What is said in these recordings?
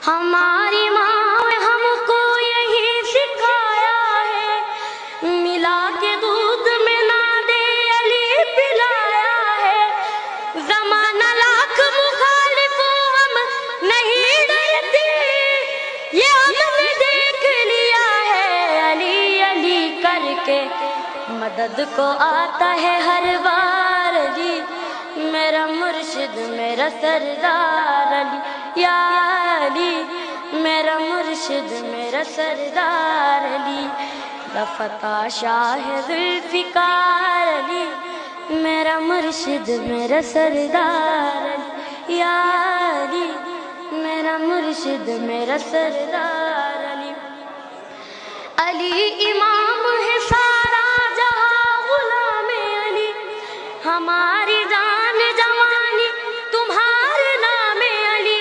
ہماری ماں نے ہم کو یہی سکھایا ہے، ملا کے دودھ میں نہ دے علی پلایا ہے۔ زمانہ لاکھ مخالف ہم نہیں ڈرتے، یہ ہم نے دیکھ لیا ہے، علی علی کر کے مدد کو آتا ہے ہر بار علی، میرا مرشد میرا سردار علی، یا علی میرا مرشد میرا سردار علی، لفتہ شاہ ذوالفقار علی، میرا مرشد میرا سردار علی، یا علی میرا مرشد میرا سردار علی۔ علی امام ہے سارا جہاں غلام علی، ہماری جان جوانی تمہارے نام علی،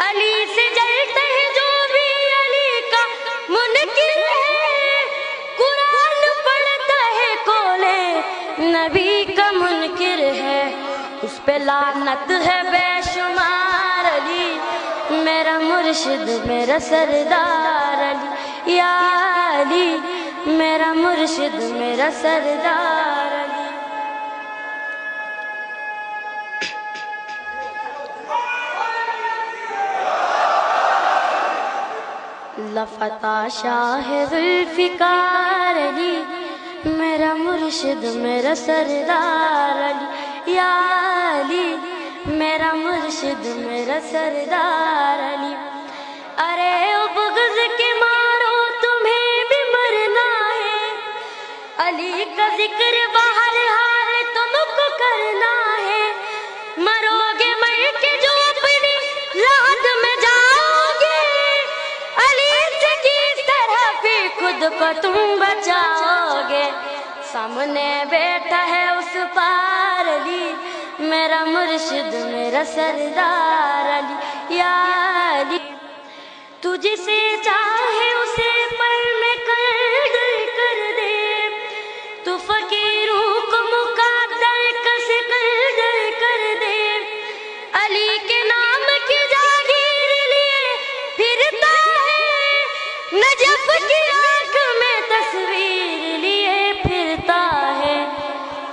علی سے جلتے ہیں جو بھی علی کا منکر ہے، قرآن پڑھتا ہے کولے نبی کا منکر ہے، اس پہ لعنت ہے بے شمار علی، میرا مرشد میرا سردار علی، یا علی میرا مرشد میرا سردار علی۔ لفتہ شاہ ذوالفقار علی، میرا مرشد میرا سردار علی، یا علی میرا مرشد میرا سردار علی۔ ارے او بغض کے مارو تمہیں بھی مرنا ہے، علی کا ذکر بہر حال تم کو کرنا ہے، مرو گے مر کے جو اپنی لحد میں جاؤ گے، علی سے کس طرح پھر خود کو تم بچاؤ گے، سامنے بیٹھا ہے اس پار علی، میرا مرشد میرا سردار علی، یا علی تجھ سے چاہے اسے پر میں قدر کر دے، تو فقیروں کو مقدر کس قدر کر دے، علی کے نام کی جاگیر لیے پھرتا ہے، نجف کی آنکھ میں تصویر لیے پھرتا ہے،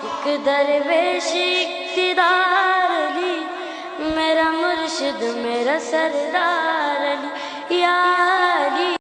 ایک درویش اقتدار علی، میرا مرشد میرا سردار علی، یا علی